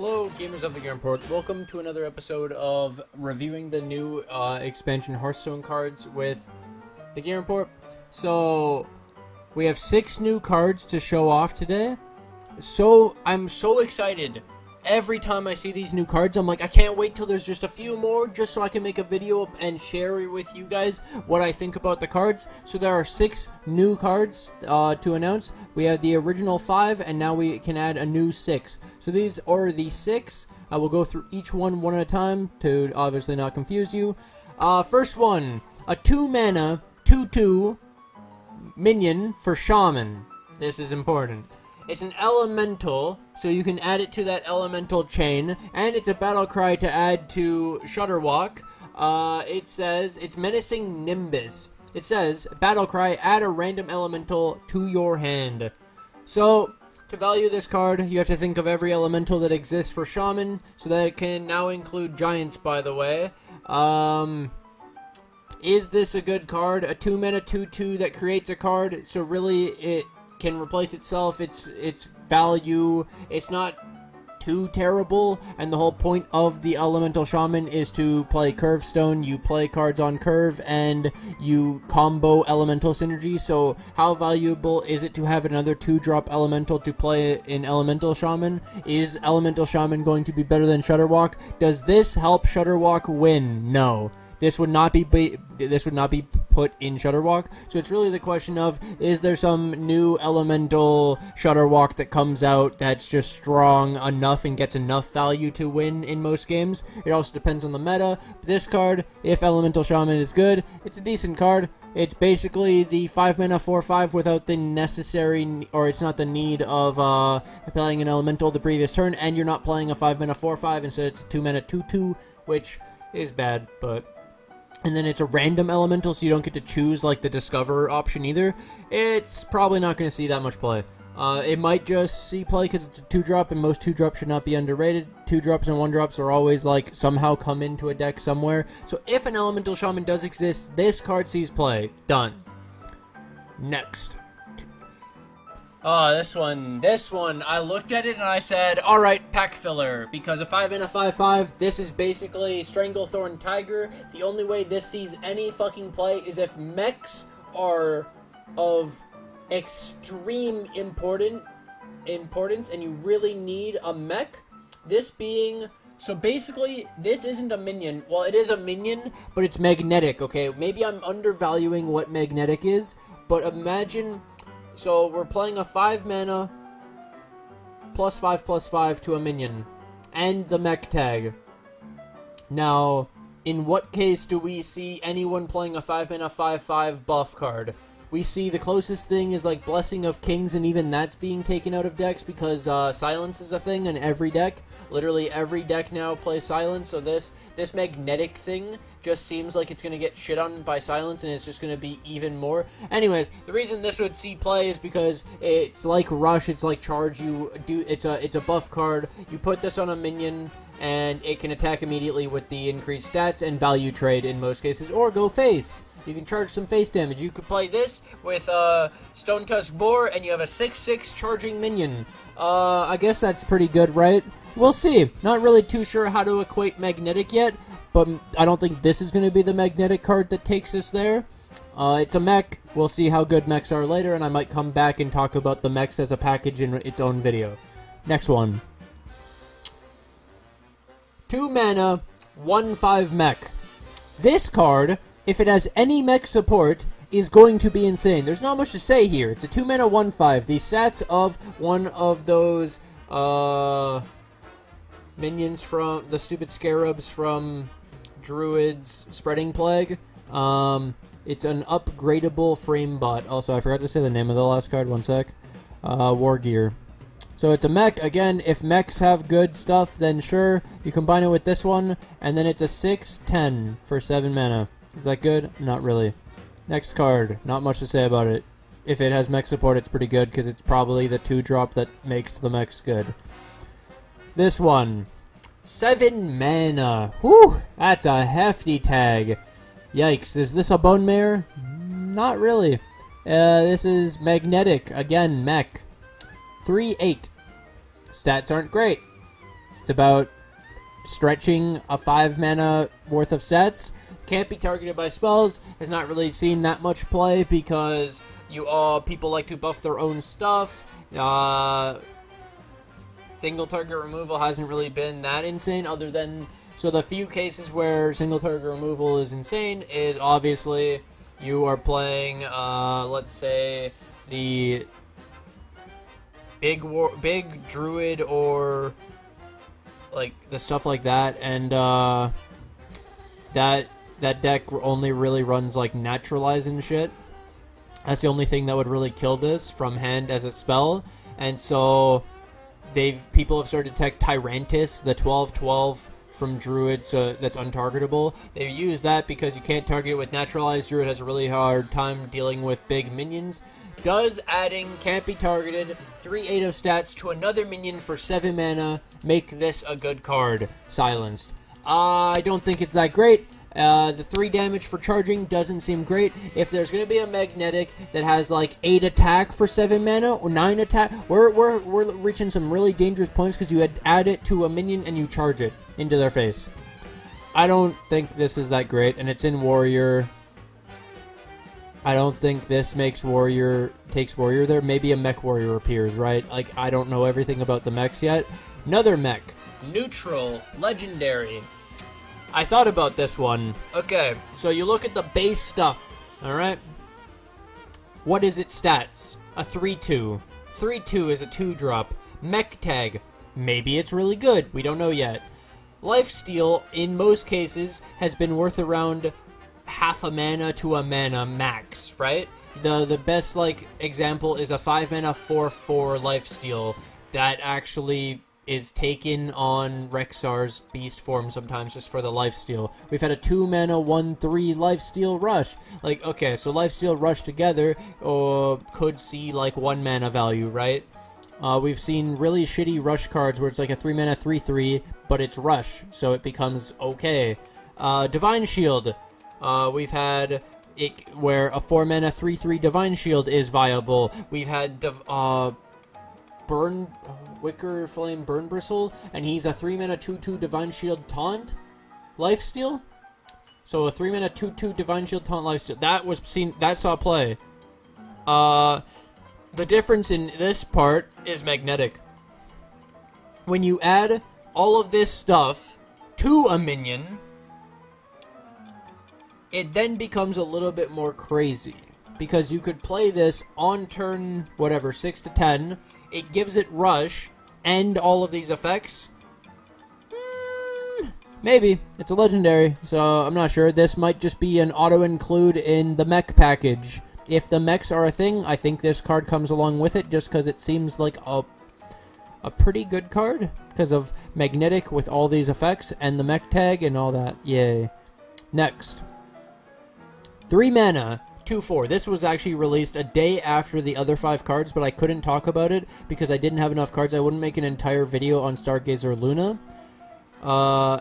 Hello, gamers of the Gear Report. Welcome to another episode of reviewing the new expansion Hearthstone cards with the Gear Report. So, we have 6 new cards to show off today. So, I'm so excited. Every time I see these new cards, I'm like, I can't wait till there's just a few more, just so I can make a video and share it with you guys what I think about the cards. So there are 6 new cards to announce. We have the original 5, and now we can add a new 6. So these are the 6. I will go through each one at a time to obviously not confuse you. First one, a 2-mana, 2/2 minion for Shaman. This is important. It's an elemental, so you can add it to that elemental chain, and it's a battle cry to add to Shudderwock. It says, it's menacing nimbus. It says, battle cry, add a random elemental to your hand. So, to value this card, you have to think of every elemental that exists for Shaman, so that it can now include giants, by the way. Is this a good card? A 2-mana 2/2 that creates a card, so really it can replace itself. Its value, it's not too terrible, and the whole point of the elemental shaman is to play curve stone. You play cards on curve and you combo elemental synergy. So how valuable is it to have another 2-drop elemental to play in elemental shaman? Is elemental shaman going to be better than Shudderwock? Does this help Shudderwock win? No. This would not be put in Shudderwock. So it's really the question of, is there some new elemental Shudderwock that comes out that's just strong enough and gets enough value to win in most games? It also depends on the meta. This card, if elemental shaman is good, it's a decent card. It's basically the 5-mana 4/5 without the necessary, or it's not the need of playing an elemental the previous turn, and you're not playing a 5-mana 4/5. Instead it's a 2-mana 2/2, which is bad, but... And then it's a random elemental, so you don't get to choose like the discover option either. It's probably not going to see that much play. It might just see play because it's a 2-drop, and most 2-drops should not be underrated. 2-drops and 1-drops are always like somehow come into a deck somewhere. So if an elemental shaman does exist, this card sees play. Done. Next. Oh, this one, I looked at it and I said, alright, pack filler, because a 5-mana 5/5, this is basically Stranglethorn Tiger. The only way this sees any fucking play is if mechs are of extreme importance and you really need a mech. This being, so basically, this isn't a minion. Well, it is a minion, but it's magnetic, okay? Maybe I'm undervaluing what magnetic is, but imagine... So, we're playing a 5-mana +5/+5 to a minion. And the mech tag. Now, in what case do we see anyone playing a 5-mana 5/5 buff card? We see the closest thing is like Blessing of Kings, and even that's being taken out of decks because silence is a thing in every deck. Literally every deck now plays silence, so this magnetic thing just seems like it's going to get shit on by silence, and it's just going to be even more. Anyways, the reason this would see play is because it's like Rush, it's like Charge. It's a buff card. You put this on a minion, and it can attack immediately with the increased stats and value trade in most cases, or go face. You can charge some face damage. You could play this with Stone Tusk Boar, and you have a 6/6 charging minion. I guess that's pretty good, right? We'll see. Not really too sure how to equate magnetic yet, but I don't think this is going to be the magnetic card that takes us there. It's a mech. We'll see how good mechs are later, and I might come back and talk about the mechs as a package in its own video. Next one. 2-mana, 1/5 mech. This card, if it has any mech support, is going to be insane. There's not much to say here. It's a 2-mana 1/5. The stats of one of those minions from the stupid scarabs from Druid's Spreading Plague. It's an upgradeable framebot. Also, I forgot to say the name of the last card. One sec. Wargear. So it's a mech. Again, if mechs have good stuff, then sure. You combine it with this one, and then it's a 6/10 for 7 mana. Is that good? Not really. Next card. Not much to say about it. If it has mech support, it's pretty good, because it's probably the 2-drop that makes the mechs good. This one. 7 mana. Whew! That's a hefty tag. Yikes. Is this a Bone Mare? Not really. This is magnetic. Again, mech. 3/8. Stats aren't great. It's about stretching a 5 mana worth of sets. Can't be targeted by spells. Has not really seen that much play because people like to buff their own stuff. Single target removal hasn't really been that insane, other than so the few cases where single target removal is insane is obviously you are playing let's say the big druid or like the stuff like that, and that deck only really runs like naturalize and shit. That's the only thing that would really kill this from hand as a spell. And so people have started to tech Tyrantus, the 12/12 from druid, so that's untargetable. They use that because you can't target it with naturalized. Druid has a really hard time dealing with big minions. Does adding can't be targeted 3/8 of stats to another minion for 7 mana make this a good card? Silenced. I don't think it's that great. The 3 damage for charging doesn't seem great. If there's going to be a magnetic that has like 8 attack for 7 mana or 9 attack, we're reaching some really dangerous points because you add it to a minion and you charge it into their face. I don't think this is that great, and it's in warrior. I don't think this takes warrior there. Maybe a mech warrior appears, right? Like, I don't know everything about the mechs yet. Another mech. Neutral. Legendary. I thought about this one. Okay, so you look at the base stuff, alright? What is its stats? A 3/2. 3/2 is a 2-drop. Mech tag. Maybe it's really good. We don't know yet. Lifesteal, in most cases, has been worth around half a mana to a mana max, right? The best, like, example is a 5 mana 4/4 lifesteal that actually is taken on Rexxar's beast form sometimes just for the lifesteal. We've had a 2 mana 1/3 lifesteal rush. Like, okay, so lifesteal rush together could see like 1 mana value, right? We've seen really shitty rush cards where it's like a 3 mana 3/3, but it's rush, so it becomes okay. Divine Shield. We've had it where a 4 mana 3/3 Divine Shield is viable. We've had Wicker Flame Burn Bristle, and he's a 3 mana 2/2 Divine Shield Taunt lifesteal. So a 3 mana 2/2 Divine Shield Taunt lifesteal. That saw play. The difference in this part is magnetic. When you add all of this stuff to a minion, it then becomes a little bit more crazy. Because you could play this on turn, 6 to 10. It gives it rush and all of these effects. Maybe. It's a legendary, so I'm not sure. This might just be an auto-include in the mech package. If the mechs are a thing, I think this card comes along with it just because it seems like a pretty good card because of magnetic with all these effects and the mech tag and all that. Yay. Next. 3 mana. 2/4. This was actually released a day after the other 5 cards, but I couldn't talk about it because I didn't have enough cards. I wouldn't make an entire video on Stargazer Luna.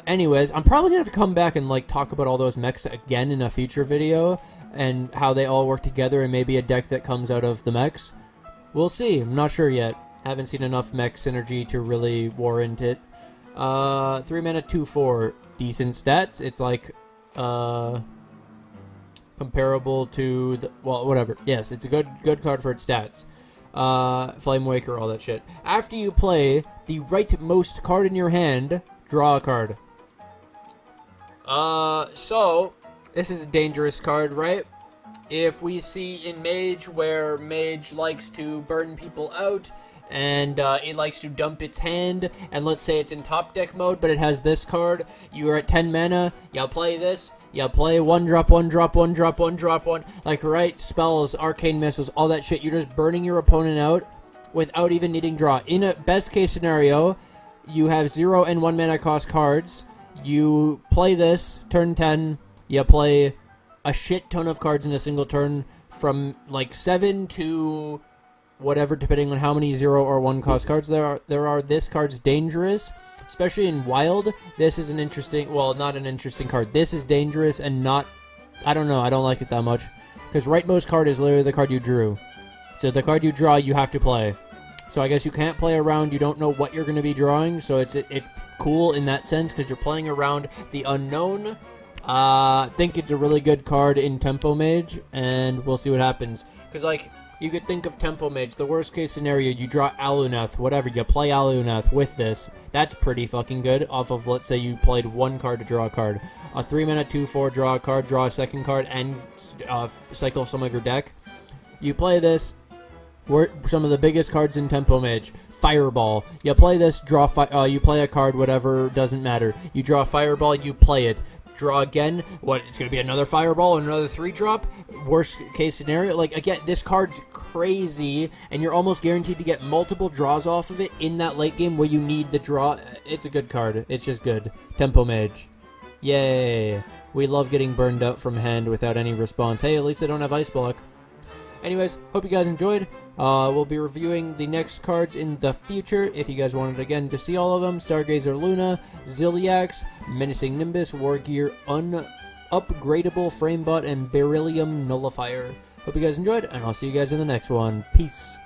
Anyways, I'm probably gonna have to come back and like talk about all those mechs again in a future video and how they all work together and maybe a deck that comes out of the mechs. We'll see. I'm not sure yet. Haven't seen enough mech synergy to really warrant it. 3 mana 2/4. Decent stats. It's like comparable to whatever. Yes, it's a good card for its stats. Flame Waker, all that shit. After you play the rightmost card in your hand, draw a card. So this is a dangerous card, right? If we see in Mage where Mage likes to burn people out and it likes to dump its hand, and let's say it's in top deck mode, but it has this card, you are at 10 mana, you'll play this. Yeah, play 1-drop, 1-drop, 1-drop, 1-drop, 1. Like, right, spells, arcane missiles, all that shit. You're just burning your opponent out without even needing draw. In a best case scenario, you have 0 and 1 mana cost cards. You play this, turn 10. You play a shit ton of cards in a single turn from like 7 to whatever, depending on how many 0 or 1 cost cards there are. This card's dangerous. Especially in Wild, this is an interesting, well, not an interesting card. This is dangerous and not, I don't know, I don't like it that much. Because rightmost card is literally the card you drew. So the card you draw, you have to play. So I guess you can't play around. You don't know what you're going to be drawing. So it's cool in that sense because you're playing around the unknown. I think it's a really good card in Tempo Mage, and we'll see what happens. Because, like, you could think of Tempo Mage, the worst case scenario, you draw Aluneth, whatever, you play Aluneth with this. That's pretty fucking good off of, let's say you played one card to draw a card. A 3-mana 2/4, draw a card, draw a second card, and cycle some of your deck. You play this, some of the biggest cards in Tempo Mage. Fireball. You play this, you play a card, whatever, doesn't matter. You draw a Fireball, you play it. Draw again. What, it's going to be another Fireball, another 3-drop? Worst case scenario. Like, again, this card's crazy, and you're almost guaranteed to get multiple draws off of it in that late game where you need the draw. It's a good card. It's just good. Tempo Mage. Yay. We love getting burned out from hand without any response. Hey, at least I don't have Ice Block. Anyways, hope you guys enjoyed. We'll be reviewing the next cards in the future. If you guys wanted, again, to see all of them, Stargazer Luna, Ziliax, Menacing Nimbus, Wargear, upgradeable framebot, and beryllium nullifier. Hope you guys enjoyed, and I'll see you guys in the next one. Peace.